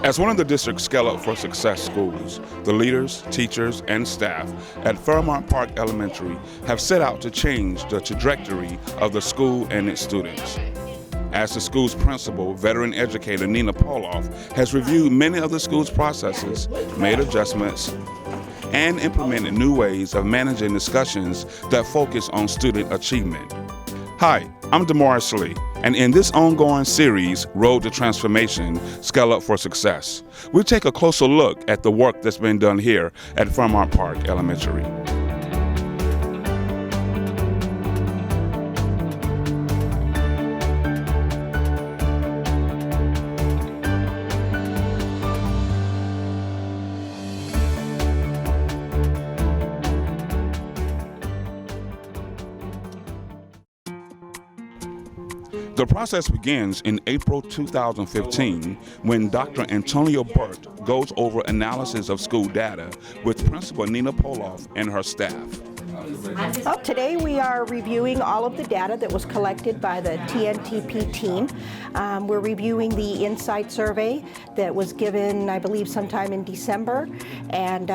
As one of the district's Scale Up for Success schools, the leaders, teachers, and staff at Fairmount Park Elementary have set out to change the trajectory of the school and its students. As the school's principal, veteran educator Nina Poloff has reviewed many of the school's processes, made adjustments, and implemented new ways of managing discussions that focus on student achievement. Hi, I'm DeMaurice Lee, and in this ongoing series, Road to Transformation, Scale Up for Success, we take a closer look at the work that's been done here at Fairmount Park Elementary. The process begins in April 2015 when Dr. Antonio Burt goes over analysis of school data with Principal Nina Poloff and her staff. Well, today we are reviewing all of the data that was collected by the TNTP team. We're reviewing the insight survey that was given, I believe, sometime in December, and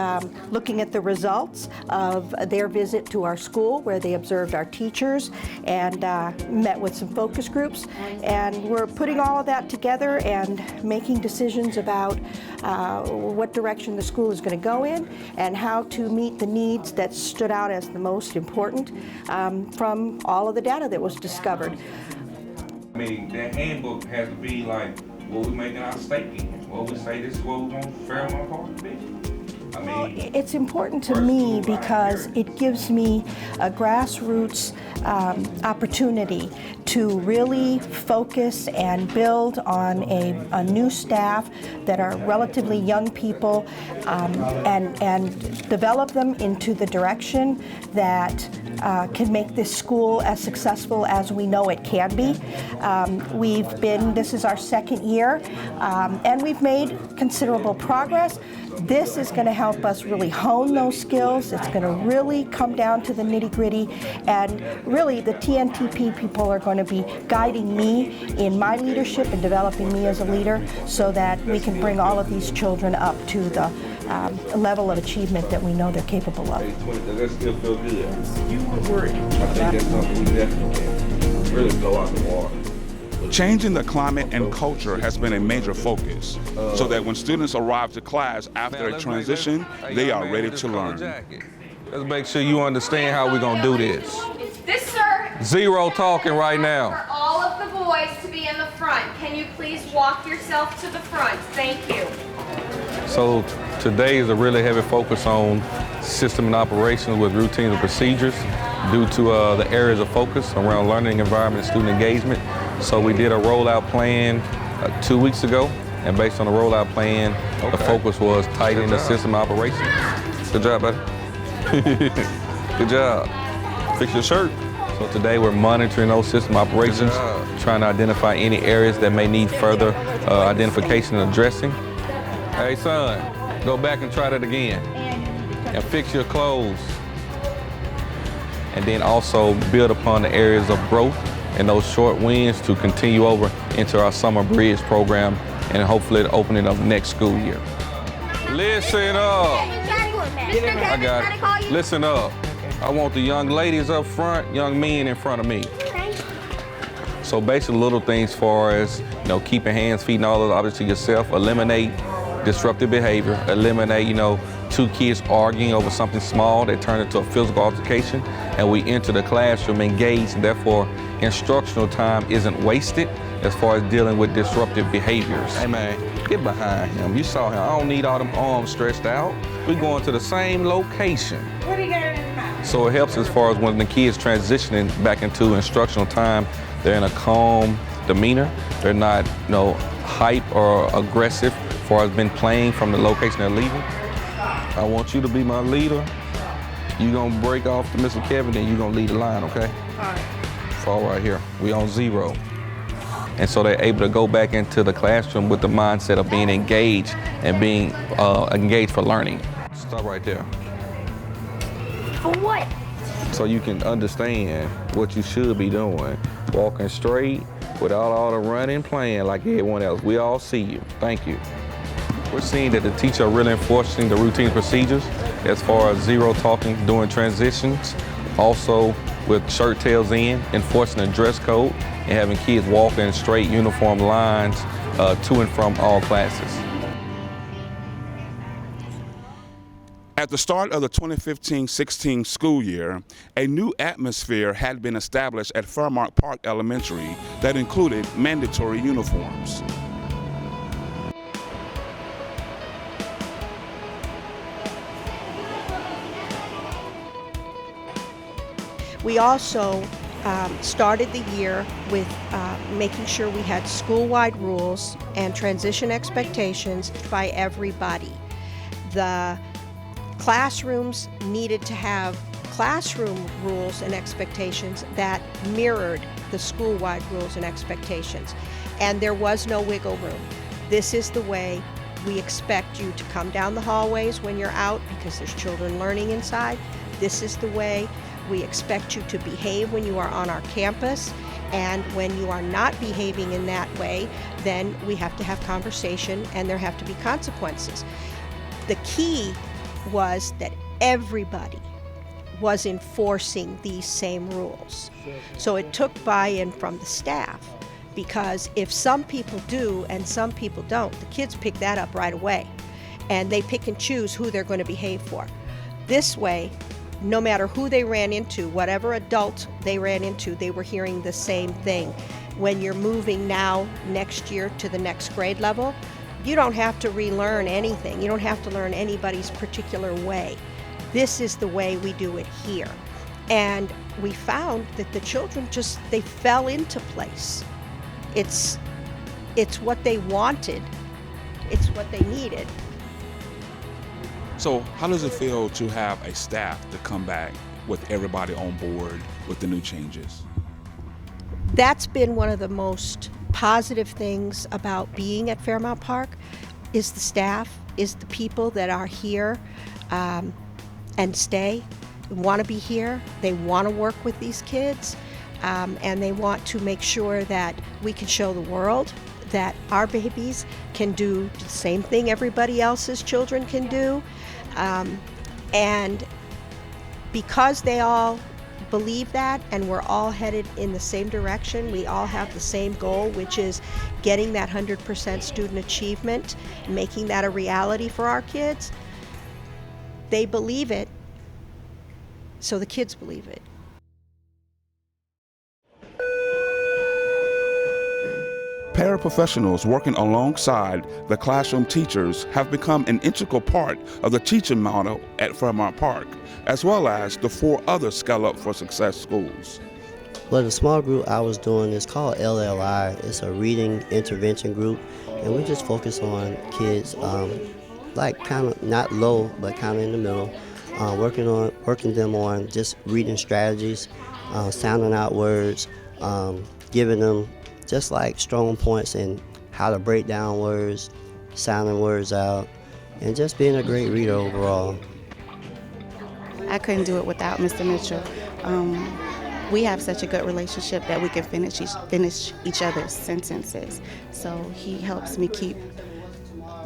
looking at the results of their visit to our school where they observed our teachers and met with some focus groups. And we're putting all of that together and making decisions about what direction the school is going to go in and how to meet the needs that stood out as the most important from all of the data that was discovered. I mean, that handbook has to be like what we're making our statement. What we say this is what we want Fairmount Park to be. I mean, it's important to me because it gives me a grassroots opportunity to really focus and build on a new staff that are relatively young people and develop them into the direction that can make this school as successful as we know it can be. This is our second year, and we've made considerable progress. This is going to help us really hone those skills. It's going to really come down to the nitty-gritty, and really the TNTP people are going to be guiding me in my leadership and developing me as a leader so that we can bring all of these children up to the level of achievement that we know they're capable of. That still feel good. You were worried. I think that's something we definitely can really blow out the water. Changing the climate and culture has been a major focus, so that when students arrive to class after a transition, they are ready to learn. Let's make sure you understand how we're going to do this. This, sir. Zero talking right now. For all of the boys to be in the front. Can you please walk yourself to the front? Thank you. So today is a really heavy focus on system and operations with routines and procedures due to the areas of focus around learning environment and student engagement. So we did a rollout plan 2 weeks ago, and based on the rollout plan, the focus was tightening the system operations. Good job, buddy. Good job. Fix your shirt. So today we're monitoring those system operations, trying to identify any areas that may need further identification and addressing. Hey son, go back and try that again. And fix your clothes. And then also build upon the areas of growth and those short wins to continue over into our summer bridge program and hopefully the opening of next school year. Listen up. I got it. Listen up. I want the young ladies up front, young men in front of me. So basically little things far as, keeping hands, feet, and all of the objects to yourself, eliminate disruptive behavior, eliminate, two kids arguing over something small that turned into a physical altercation, and we enter the classroom engaged, and therefore instructional time isn't wasted as far as dealing with disruptive behaviors. Hey man, get behind him. You saw him. I don't need all them arms stretched out. We're going to the same location. What are you going to do now? So it helps as far as when the kids transitioning back into instructional time, they're in a calm demeanor. They're not, hype or aggressive as far as been playing from the location they're leaving. I want you to be my leader. You're gonna break off to Mr. Kevin, then you're gonna lead the line, okay? All right. Fall right here. We on 0. And so they're able to go back into the classroom with the mindset of being engaged and being engaged for learning. Stop right there. For what? So you can understand what you should be doing. Walking straight without all the running, playing like everyone else. We all see you. Thank you. We're seeing that the teachers are really enforcing the routine procedures as far as zero talking during transitions, also with shirt tails in, enforcing the dress code, and having kids walk in straight uniform lines to and from all classes. At the start of the 2015-16 school year, a new atmosphere had been established at Fairmount Park Elementary that included mandatory uniforms. We also started the year with making sure we had school-wide rules and transition expectations by everybody. The classrooms needed to have classroom rules and expectations that mirrored the school-wide rules and expectations. And there was no wiggle room. This is the way we expect you to come down the hallways when you're out because there's children learning inside. This is the way we expect you to behave when you are on our campus. And when you are not behaving in that way, then we have to have conversation and there have to be consequences. The key was that everybody was enforcing these same rules. So it took buy-in from the staff, because if some people do and some people don't, the kids pick that up right away and they pick and choose who they're going to behave for. This way, no matter who they ran into, whatever adult they ran into, they were hearing the same thing. When you're moving now next year to the next grade level, you don't have to relearn anything. You don't have to learn anybody's particular way. This is the way we do it here. And we found that the children they fell into place. It's what they wanted. It's what they needed. So how does it feel to have a staff to come back with everybody on board with the new changes? That's been one of the most positive things about being at Fairmount Park, is the staff, is the people that are here and stay, want to be here, they want to work with these kids, and they want to make sure that we can show the world that our babies can do the same thing everybody else's children can do. And because they all believe that and we're all headed in the same direction, we all have the same goal, which is getting that 100% student achievement, making that a reality for our kids. They believe it, so the kids believe it. Paraprofessionals working alongside the classroom teachers have become an integral part of the teaching model at Fairmount Park, as well as the 4 other Scale Up for Success schools. Well, the small group I was doing is called LLI. It's a reading intervention group, and we just focus on kids like kind of not low, but kind of in the middle, working them on just reading strategies, sounding out words, giving them just like strong points in how to break down words, sounding words out, and just being a great reader overall. I couldn't do it without Mr. Mitchell. We have such a good relationship that we can finish each other's sentences. So he helps me keep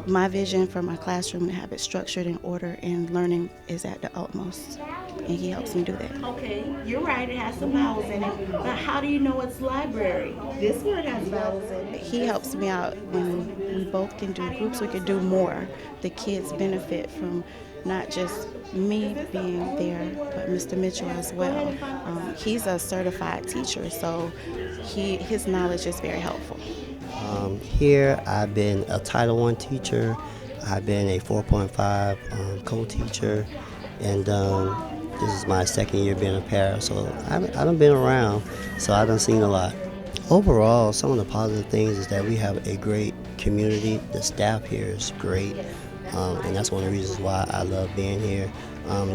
my vision for my classroom and have it structured in order, and learning is at the utmost. And he helps me do that. Okay, you're right, it has some vowels in it, but how do you know it's library? This word has vowels in it. He helps me out when we both can do groups, we can do more. The kids benefit from not just me being there, but Mr. Mitchell as well. He's a certified teacher, so his knowledge is very helpful. Here I've been a Title I teacher, I've been a 4.5 co-teacher, and this is my second year being a para, so I done been around, so I done seen a lot. Overall, some of the positive things is that we have a great community. The staff here is great, and that's one of the reasons why I love being here.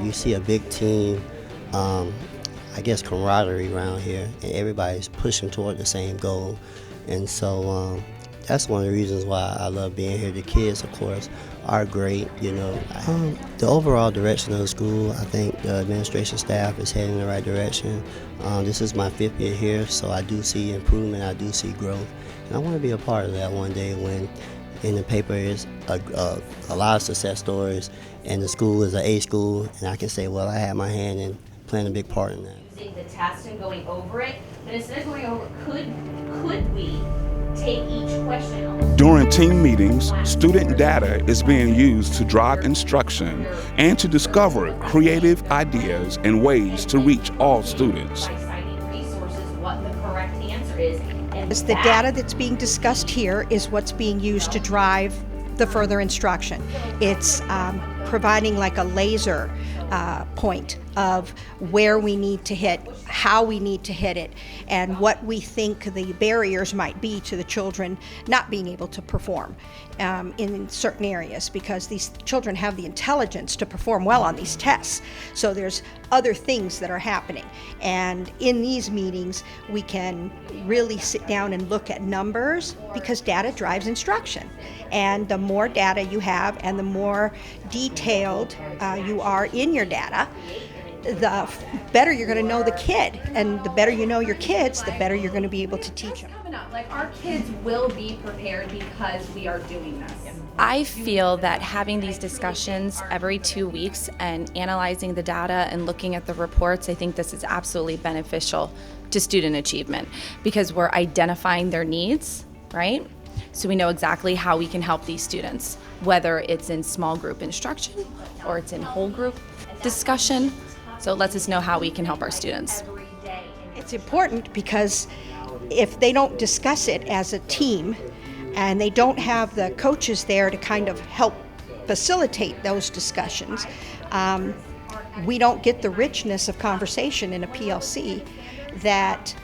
You see a big team, I guess camaraderie around here, and everybody's pushing toward the same goal. And so that's one of the reasons why I love being here. The kids, of course, are great, you know. The overall direction of the school, I think the administration staff is heading in the right direction. This is my 5th year here, so I do see improvement, I do see growth. And I want to be a part of that one day when in the paper is a lot of success stories, and the school is an A school, and I can say, well, I had my hand in playing a big part in that. Using the test and going over it, but instead of going over, could we take each question? During team meetings, student data is being used to drive instruction and to discover creative ideas and ways to reach all students. By citing resources, what the correct answer is. And The data that's being discussed here is what's being used to drive the further instruction. It's providing like a laser point of where we need to hit, how we need to hit it, and what we think the barriers might be to the children not being able to perform in certain areas, because these children have the intelligence to perform well on these tests. So there's other things that are happening. And in these meetings, we can really sit down and look at numbers, because data drives instruction. And the more data you have and the more detailed you are in your data, the better you're going to know the kid. And the better you know your kids, the better you're going to be able to teach them. Like, our kids will be prepared because we are doing this. I feel that having these discussions every 2 weeks and analyzing the data and looking at the reports, I think this is absolutely beneficial to student achievement, because we're identifying their needs, right? So we know exactly how we can help these students, whether it's in small group instruction or it's in whole group discussion. So it lets us know how we can help our students. It's important because if they don't discuss it as a team and they don't have the coaches there to kind of help facilitate those discussions, we don't get the richness of conversation in a PLC that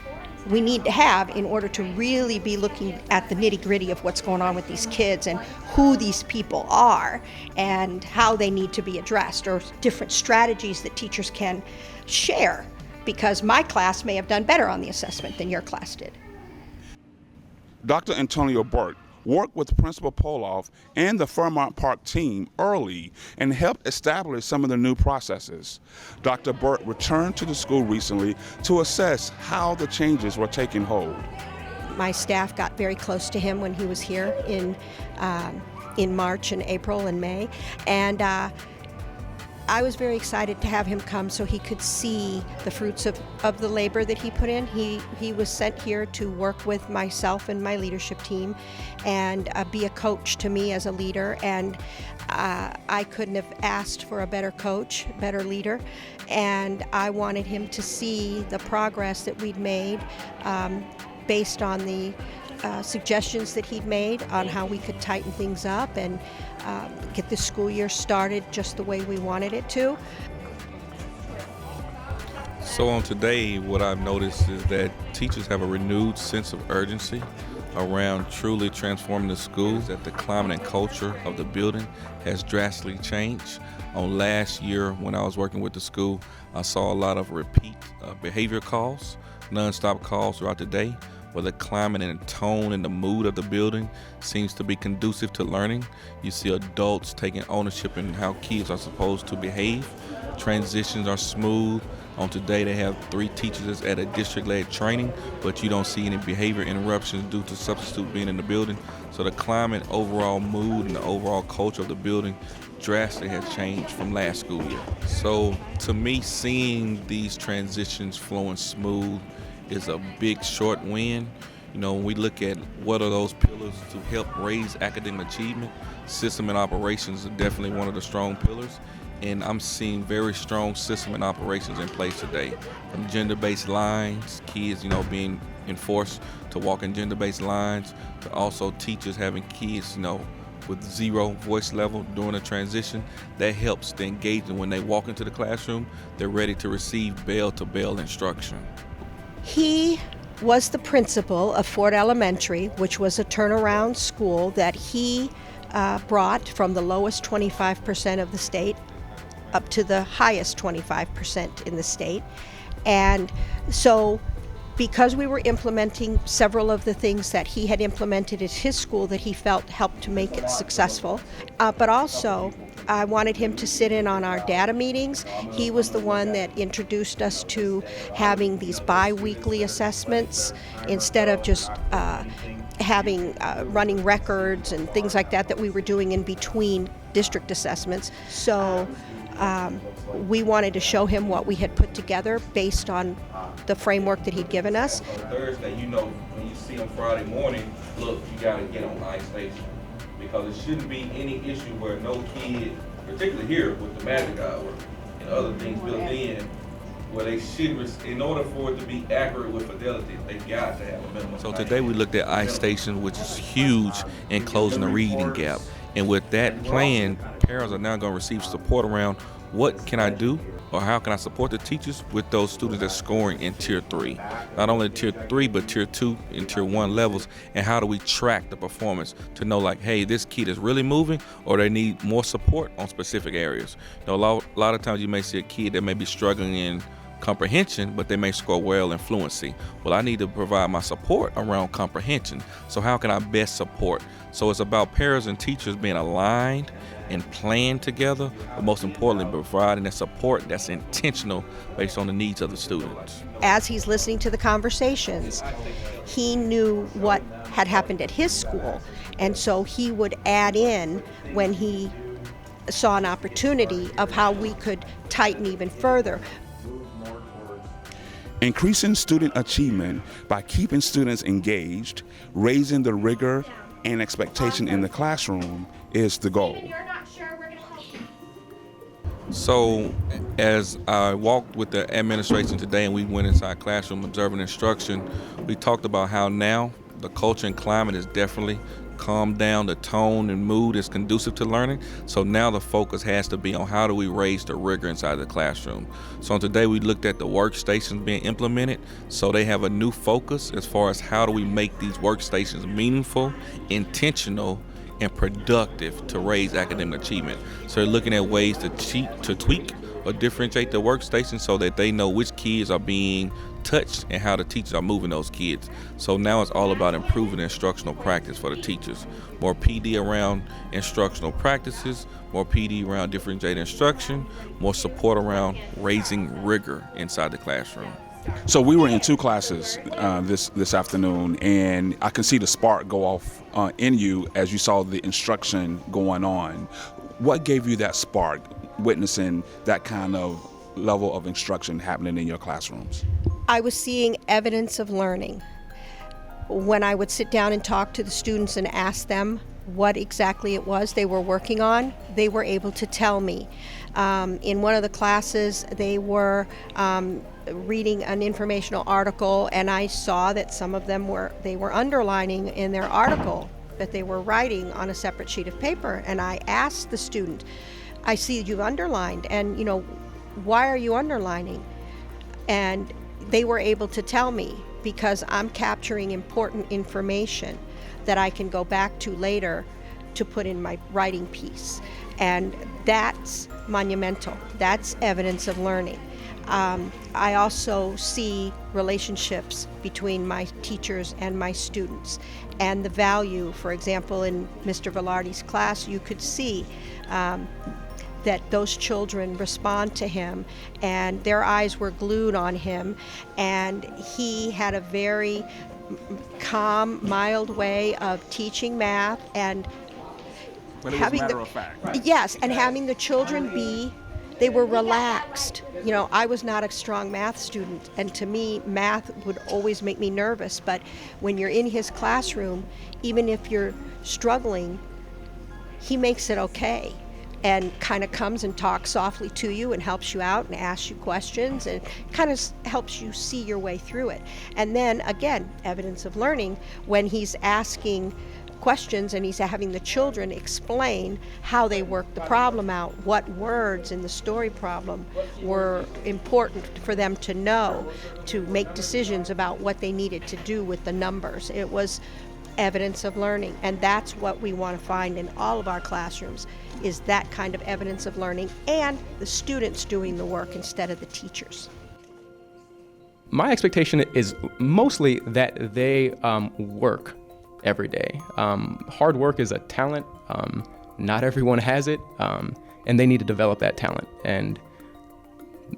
we need to have in order to really be looking at the nitty-gritty of what's going on with these kids and who these people are and how they need to be addressed, or different strategies that teachers can share, because my class may have done better on the assessment than your class did. Dr. Antonio Burt worked with Principal Poloff and the Fairmount Park team early and helped establish some of the new processes. Dr. Burt returned to the school recently to assess how the changes were taking hold. My staff got very close to him when he was here in March and April and May, and I was very excited to have him come so he could see the fruits of the labor that he put in. He was sent here to work with myself and my leadership team and be a coach to me as a leader, and I couldn't have asked for a better coach, better leader, and I wanted him to see the progress that we'd made based on the suggestions that he'd made on how we could tighten things up and get the school year started just the way we wanted it to. So on today, what I've noticed is that teachers have a renewed sense of urgency around truly transforming the schools, that the climate and culture of the building has drastically changed. On last year, when I was working with the school, I saw a lot of repeat behavior calls, nonstop calls throughout the day, where the climate and tone and the mood of the building seems to be conducive to learning. You see adults taking ownership in how kids are supposed to behave. Transitions are smooth. On today, they have 3 teachers at a district-led training, but you don't see any behavior interruptions due to substitute being in the building. So the climate, overall mood, and the overall culture of the building drastically has changed from last school year. So to me, seeing these transitions flowing smooth is a big short win. You know, when we look at what are those pillars to help raise academic achievement, system and operations are definitely one of the strong pillars. And I'm seeing very strong system and operations in place today. From gender-based lines, kids, being enforced to walk in gender-based lines, to also teachers having kids, with 0 voice level during a transition. That helps the engagement. When they walk into the classroom, they're ready to receive bell-to-bell instruction. He was the principal of Ford Elementary, which was a turnaround school that he brought from the lowest 25% of the state up to the highest 25% in the state. And so because we were implementing several of the things that he had implemented at his school that he felt helped to make it successful, but also I wanted him to sit in on our data meetings. He was the one that introduced us to having these bi-weekly assessments instead of just having running records and things like that we were doing in between district assessments. So we wanted to show him what we had put together based on the framework that he'd given us. Thursday, when you see him Friday morning, look, you got to get on ice station, because it shouldn't be any issue where no kid, particularly here with the magic hour and other things built in, where they should, in order for it to be accurate with fidelity, they got to have a minimum. So today we looked at ice station, which is huge in closing the reading gap. And with that plan, parents are now going to receive support around what can I do, or how can I support the teachers with those students that's scoring in Tier 3. Not only Tier 3, but Tier 2 and Tier 1 levels, and how do we track the performance to know, like, hey, this kid is really moving, or they need more support on specific areas. A lot of times you may see a kid that may be struggling in comprehension, but they may score well in fluency. Well, I need to provide my support around comprehension. So how can I best support? So it's about parents and teachers being aligned and plan together, but most importantly, providing that support that's intentional based on the needs of the students. As he's listening to the conversations, he knew what had happened at his school, and so he would add in when he saw an opportunity of how we could tighten even further. Increasing student achievement by keeping students engaged, raising the rigor and expectation in the classroom is the goal. So as I walked with the administration today and we went inside classroom observing instruction, we talked about how now the culture and climate is definitely calmed down, the tone and mood is conducive to learning. So now the focus has to be on how do we raise the rigor inside the classroom. So today we looked at the workstations being implemented. So they have a new focus as far as how do we make these workstations meaningful, intentional, and productive to raise academic achievement. So they're looking at ways to tweak or differentiate the workstation so that they know which kids are being touched and how the teachers are moving those kids. So now it's all about improving instructional practice for the teachers. More PD around instructional practices, more PD around differentiated instruction, more support around raising rigor inside the classroom. So we were in two classes this afternoon, and I can see the spark go off in you as you saw the instruction going on. What gave you that spark, witnessing that kind of level of instruction happening in your classrooms? I was seeing evidence of learning. When I would sit down and talk to the students and ask them what exactly it was they were working on, they were able to tell me. In one of the classes, they were reading an informational article, and I saw that some of them were underlining in their article that they were writing on a separate sheet of paper. And I asked the student, I see you've underlined, and why are you underlining? And they were able to tell me, because I'm capturing important information that I can go back to later to put in my writing piece. And that's monumental. That's evidence of learning. I also see relationships between my teachers and my students, and the value. For example, in Mr. Velarde's class, you could see that those children respond to him, and their eyes were glued on him, and he had a very calm, mild way of teaching math, and having having the children they were relaxed. I was not a strong math student, and to me, math would always make me nervous, but when you're in his classroom, even if you're struggling, he makes it okay, and kind of comes and talks softly to you and helps you out and asks you questions and kind of helps you see your way through it. And then again, evidence of learning, when he's asking questions and he's having the children explain how they worked the problem out, what words in the story problem were important for them to know to make decisions about what they needed to do with the numbers. It was evidence of learning, and that's what we want to find in all of our classrooms, is that kind of evidence of learning, and the students doing the work instead of the teachers. My expectation is mostly that they work every day. Hard work is a talent. Not everyone has it, and they need to develop that talent. And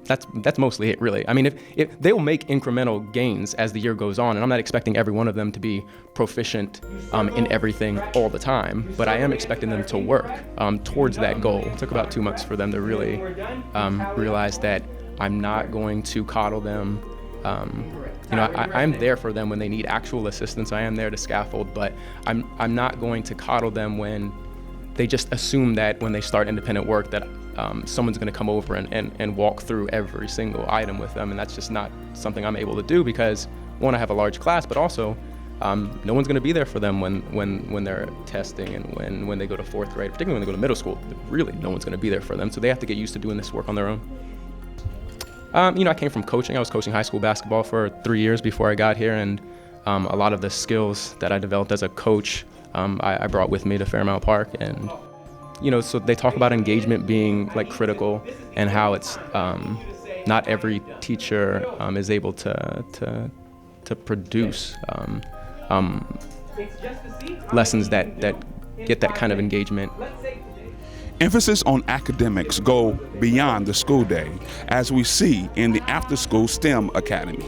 that's mostly it, really. I mean, if they'll make incremental gains as the year goes on, and I'm not expecting every one of them to be proficient in everything all the time, but I am expecting them to work towards that goal. It took about 2 months for them to really realize that I'm not going to coddle them. I'm there for them when they need actual assistance. I am there to scaffold, but I'm not going to coddle them when they just assume that when they start independent work that someone's going to come over and walk through every single item with them, and that's just not something I'm able to do because, one, I have a large class, but also no one's going to be there for them when they're testing and when they go to 4th grade, particularly when they go to middle school. Really, no one's going to be there for them, so they have to get used to doing this work on their own. I came from coaching. I was coaching high school basketball for 3 years before I got here, and a lot of the skills that I developed as a coach I brought with me to Fairmount Park. And so they talk about engagement being like critical, and how it's not every teacher is able to produce lessons that get that kind of engagement. Emphasis on academics go beyond the school day, as we see in the after-school STEM Academy.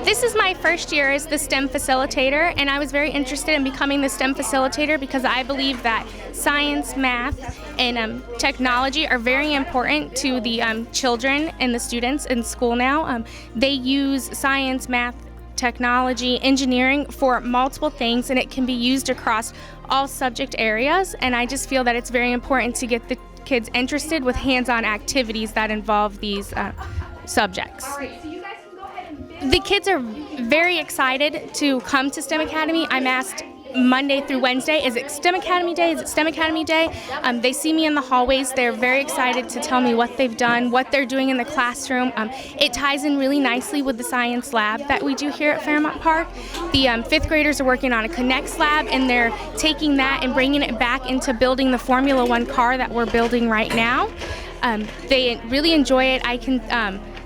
This is my first year as the STEM facilitator, and I was very interested in becoming the STEM facilitator because I believe that science, math, and technology are very important to the children and the students in school now. They use science, math, technology, engineering for multiple things, and it can be used across all subject areas, and I just feel that it's very important to get the kids interested with hands-on activities that involve these subjects. The kids are very excited to come to STEM Academy. I'm asked Monday through Wednesday, is it STEM Academy Day? Is it STEM Academy Day? They see me in the hallways. They're very excited to tell me what they've done, what they're doing in the classroom. It ties in really nicely with the science lab that we do here at Fairmount Park. The 5th graders are working on a Connects lab, and they're taking that and bringing it back into building the Formula One car that we're building right now. They really enjoy it. I can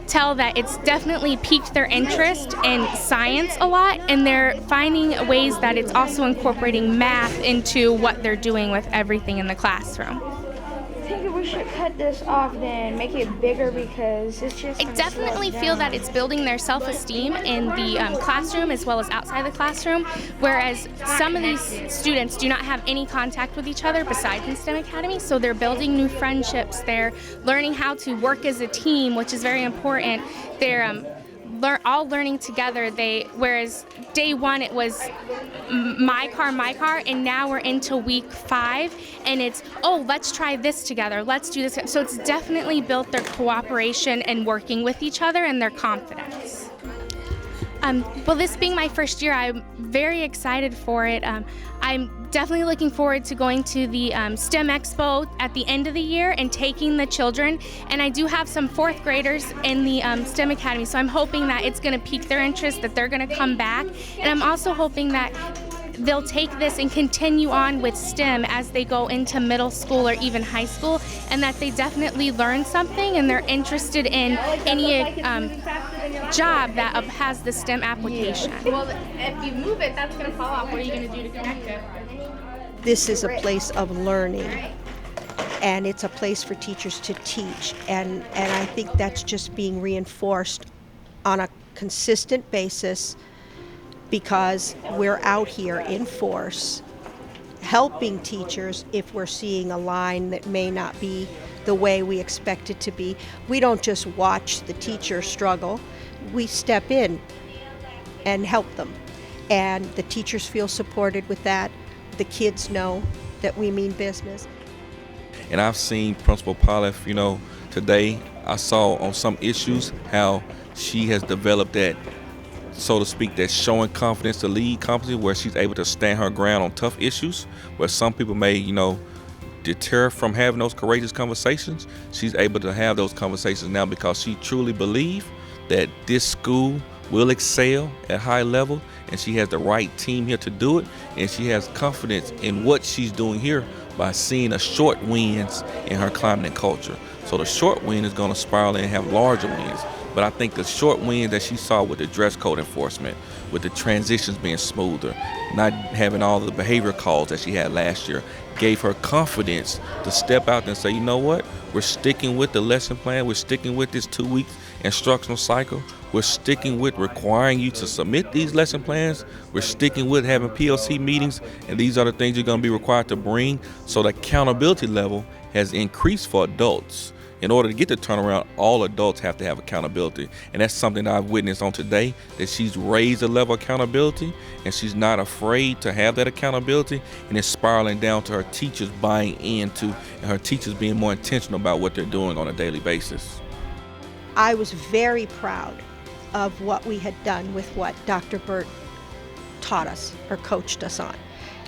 tell that it's definitely piqued their interest in science a lot, and they're finding ways that it's also incorporating math into what they're doing with everything in the classroom. I think we should cut this off then, make it bigger, because it's just... I definitely feel that it's building their self-esteem in the classroom as well as outside the classroom, whereas some of these students do not have any contact with each other besides in STEM Academy, so they're building new friendships, they're learning how to work as a team, which is very important. They're all learning together. Whereas day 1 it was my car, and now we're into week 5, and it's, let's try this together, let's do this. So it's definitely built their cooperation and working with each other and their confidence. Well, this being my first year, I'm very excited for it. I'm definitely looking forward to going to the STEM Expo at the end of the year and taking the children. And I do have some 4th graders in the STEM Academy, so I'm hoping that it's going to pique their interest, that they're going to come back. And I'm also hoping that they'll take this and continue on with STEM as they go into middle school or even high school, and that they definitely learn something and they're interested in any job that has the STEM application. Well, if you move it, that's going to fall off. What are you going to do to connect it? This is a place of learning, and it's a place for teachers to teach, and I think that's just being reinforced on a consistent basis, because we're out here in force helping teachers if we're seeing a line that may not be the way we expect it to be. We don't just watch the teacher struggle, we step in and help them. And the teachers feel supported with that. The kids know that we mean business. And I've seen Principal Polliff, today I saw on some issues how she has developed that, so to speak, that showing confidence to lead company, where she's able to stand her ground on tough issues, where some people may, deter from having those courageous conversations. She's able to have those conversations now because she truly believes that this school will excel at high level, and she has the right team here to do it, and she has confidence in what she's doing here by seeing the short wins in her climate and culture. So the short win is going to spiral and have larger wins. But I think the short win that she saw with the dress code enforcement, with the transitions being smoother, not having all the behavior calls that she had last year, gave her confidence to step out and say, you know what, we're sticking with the lesson plan, we're sticking with this 2-week instructional cycle, we're sticking with requiring you to submit these lesson plans, we're sticking with having PLC meetings, and these are the things you're going to be required to bring. So the accountability level has increased for adults. In order to get the turnaround, all adults have to have accountability. And that's something that I've witnessed on today, that she's raised the level of accountability, and she's not afraid to have that accountability, and it's spiraling down to her teachers buying into, and her teachers being more intentional about what they're doing on a daily basis. I was very proud of what we had done with what Dr. Burt taught us or coached us on.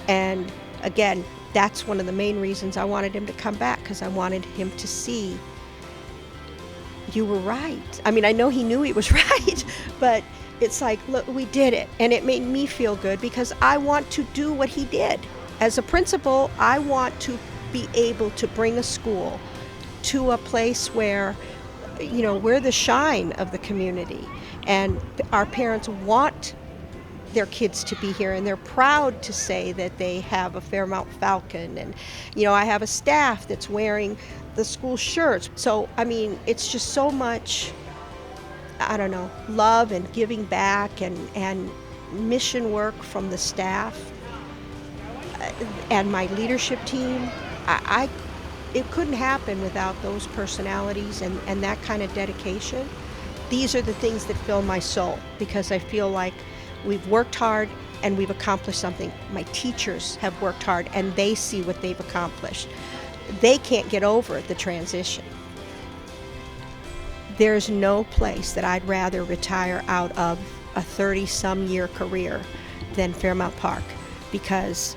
And again, that's one of the main reasons I wanted him to come back, because I wanted him to see you were right. I mean, I know he knew he was right, but it's like, look, we did it. And it made me feel good because I want to do what he did. As a principal, I want to be able to bring a school to a place where, you know, we're the shine of the community, and our parents want their kids to be here, and they're proud to say that they have a Fairmount Falcon. And, you know, I have a staff that's wearing the school shirts. So, I mean, it's just so much, I don't know, love and giving back and mission work from the staff and my leadership team. It couldn't happen without those personalities and that kind of dedication. These are the things that fill my soul, because I feel like we've worked hard and we've accomplished something. My teachers have worked hard and they see what they've accomplished. They can't get over the transition. There's no place that I'd rather retire out of a 30-some year career than Fairmount Park, because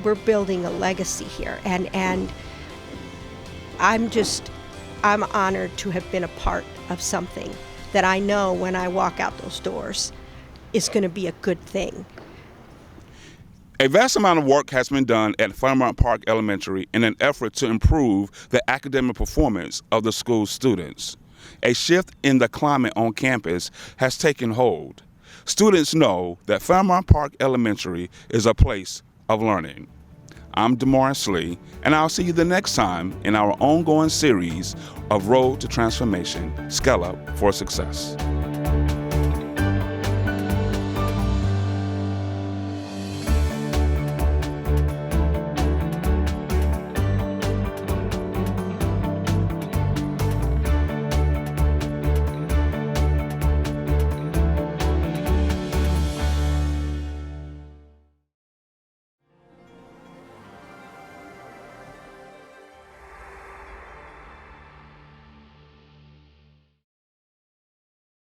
we're building a legacy here, and I'm honored to have been a part of something that I know when I walk out those doors is going to be a good thing. A vast amount of work has been done at Fairmount Park Elementary in an effort to improve the academic performance of the school's students. A shift in the climate on campus has taken hold. Students know that Fairmount Park Elementary is a place of learning. I'm DeMaurice Lee, and I'll see you the next time in our ongoing series of Road to Transformation, Scale Up for Success.